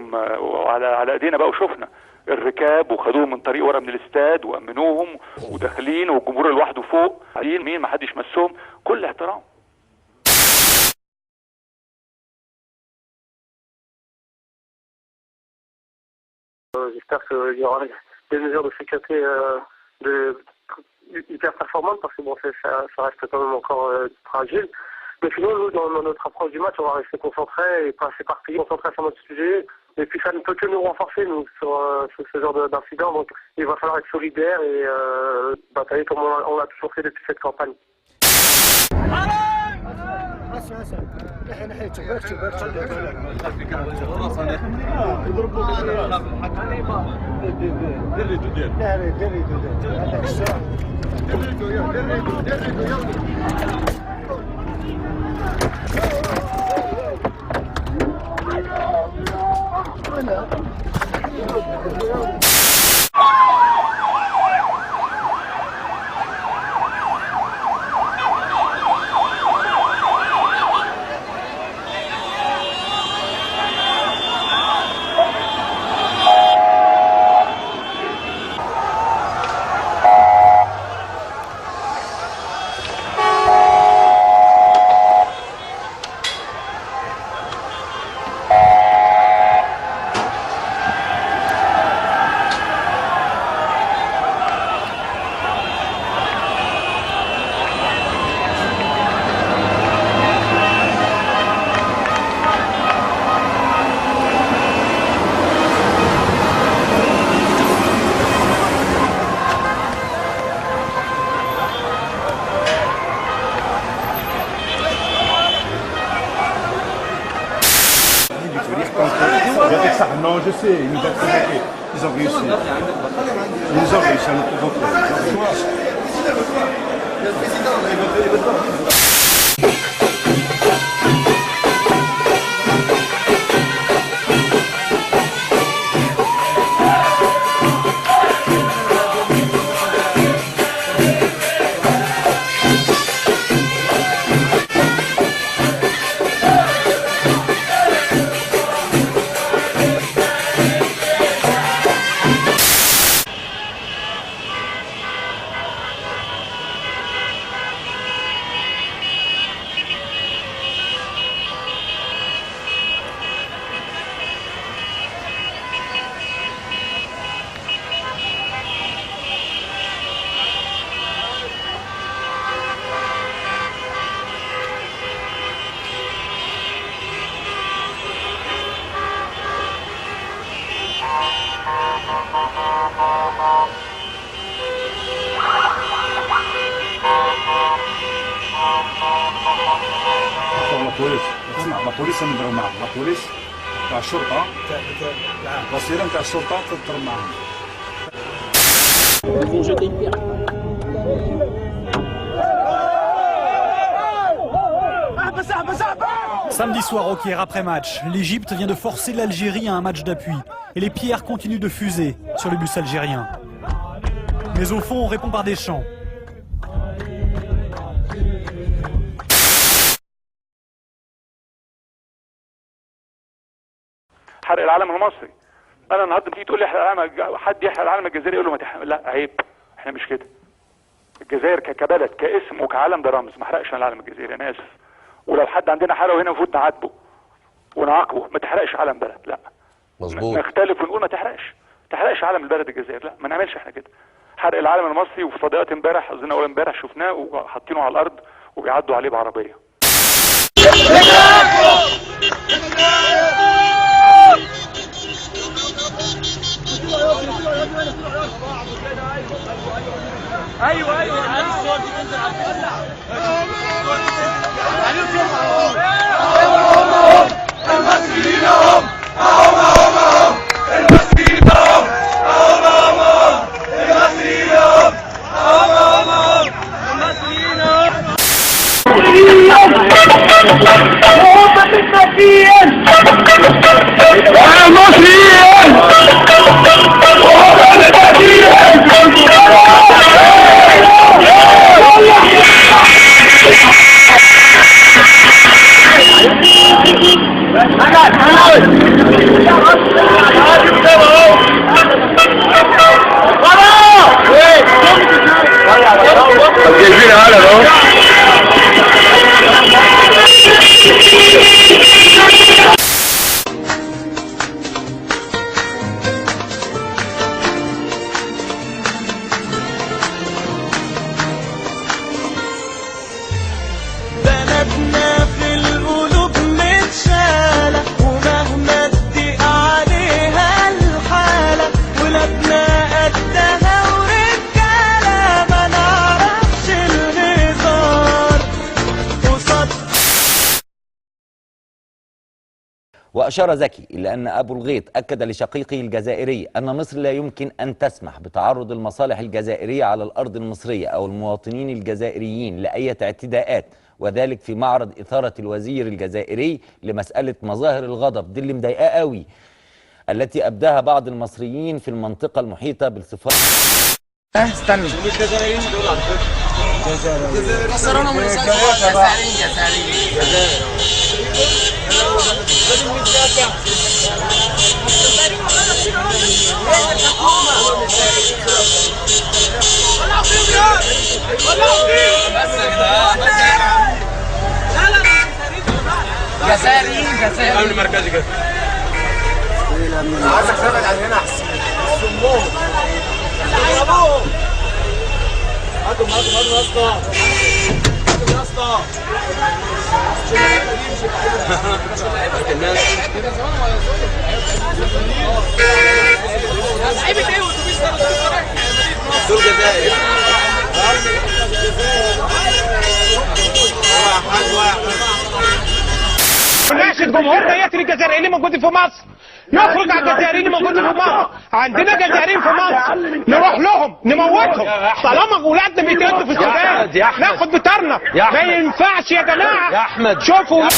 خدوهم على ايدينا بقى وشفنا الركاب وخدوهم من طريق ورا من الاستاد وامنوهم وداخلين والجمهور لوحده فوق مين ما حدش مسهم. كل احترام. J'espère qu'il y aura des mesures de sécurité hyper performantes parce que bon, ça reste quand même encore fragile. Mais sinon, nous, dans notre approche du match, on va rester concentrés et pas s'éparpiller, concentrés sur notre sujet. Et puis ça ne peut que nous renforcer, nous, sur ce genre d'incident. Donc il va falloir être solidaire et batailler comme on l'a toujours fait depuis cette campagne. Non, je sais, ils nous ont provoqué. Ils ont réussi. Ils ont réussi à nous provoquer. البوليس نضرب معهم، البوليس تاع الشرطه البصيره نتاع الشرطه تضرب معهم. Samedi soir au Caire après match, l'Égypte vient de forcer l'Algérie à un match d'appui et les pierres continuent de fuser sur le bus algérien. Mais au fond, on répond par des chants. حرق العلم المصري. انا النهارده بتيجي تقول لي احرق العلم، حد يحرق العلم الجزائري يقول له ما تحرق، لا عيب، احنا مش كده. الجزائر كبلد كاسم وكعلم ده رمز، ما احرقش العلم الجزائري، انا اسف. ولو حد عندنا حرقه هنا المفروض نعاتبه ونعاقبه، ما تحرقش علم بلد، لا. مظبوط. نختلف ونقول ما تحرقش علم البلد الجزائر، لا ما نعملش احنا كده. حرق العلم المصري وفي فضائيات امبارح، اظن اول امبارح شفناه وحاطينه على الارض وبيعدوا عليه بعربيه. ايوه المسؤولين هم المسؤولين هم المسؤولين وأشار زكي إلى أن أبو الغيط أكد لشقيقه الجزائري أن مصر لا يمكن أن تسمح بتعرض المصالح الجزائرية على الأرض المصرية أو المواطنين الجزائريين لأي اعتداءات، وذلك في معرض إثارة الوزير الجزائري لمسألة مظاهر الغضب دي اللي مضايقاه قوي التي أبداها بعض المصريين في المنطقة المحيطة بالسفارة. استنى الجزائريين دول على فكرة خسرونا من جزائريين قبل مركزي كده. عايزك تبعد عن هنا احسن. سموهم اضربوهم. هاتوا يا اسطى. هاتوا يا اسطى. لعيبه ايه واتوبيس ده دول جزائر. وناشد جمهورنا يقتل الجزائريين اللي موجودين في مصر، يخرج على الجزائريين اللي موجودين في مصر. عندنا جزائريين في مصر نروح لهم نموتهم طالما اولادنا بيتقتلوا في السودان ناخد بطارنا. ما ينفعش يا جماعه. يا احمد شوفوا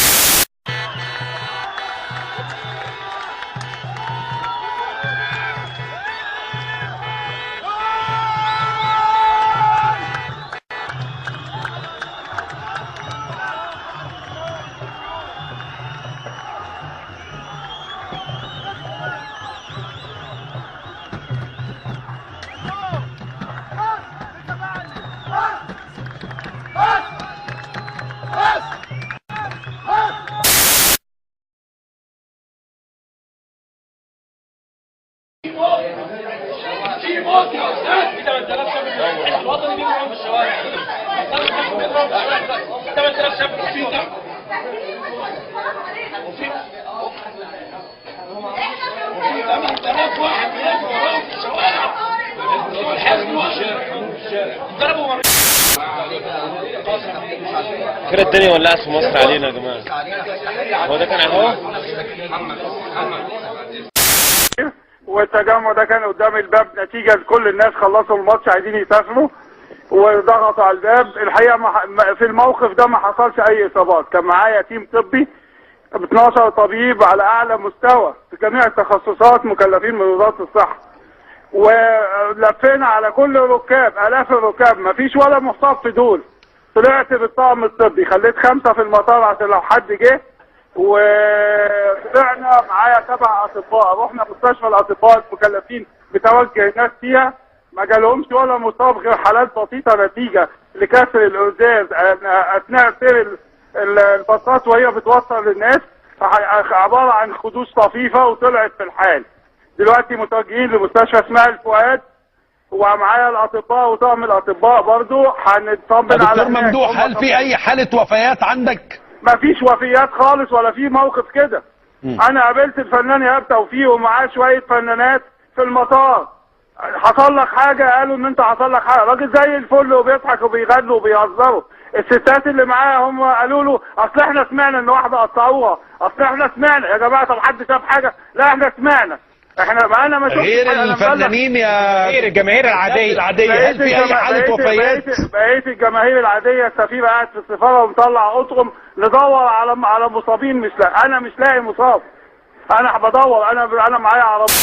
كده الدنيا ولعت في مصر علينا يا جماعه. هو ده كان اهو والتجمع ده كان قدام الباب نتيجه لكل الناس خلصوا الماتش عايزين يسافروا وضغطوا على الباب. الحقيقه في الموقف ده ما حصلش اي اصابات. كان معايا تيم طبي ب 12 طبيب على اعلى مستوى في جميع التخصصات مكلفين من وزاره الصحه، ولفينا على كل الركاب الاف الركاب ما فيش ولا مصاب في دول. طلعت بالطاقم الطبي خليت 5 في المطار عشان لو حد جه، وطلعنا معايا 7 اطباء رحنا مستشفى الاطباء المكلفين بتوجه الناس فيها ما جالهمش ولا مصاب غير حالات بسيطه نتيجه لكسر الازاز اثناء سير الباصات وهي بتوصل للناس، عباره عن خدوش طفيفه وطلعت في الحال. دلوقتي متوجهين لمستشفى اسماعيل فؤاد ومعايا الاطباء وطاقم الاطباء برضو هنطمن على. دكتور ممدوح هل في اي حاله وفيات عندك؟ مفيش وفيات خالص ولا في موقف كده. انا قابلت الفنان ايهاب توفيق ومعاه شويه فنانات في المطار. حصل لك حاجه؟ قالوا ان انت حصل لك حاجه. راجل زي الفل وبيضحك وبيغنوا وبيهزروا. الستات اللي معاه هم قالوا له اصل احنا سمعنا ان واحده قطعوها، اصل احنا سمعنا. يا جماعه طب حد شاف حاجه؟ لا احنا سمعنا. احنا ما انا ما شفتش غير الفنانين يا غير الجماهير العاديه هل في اي حاله وفيات؟ بقيه الجماهير العاديه السفير قاعد في السفاره ومطلع اطقم ندور على مصابين. مش لا انا مش لاقي مصاب. انا بدور انا معايا عربيه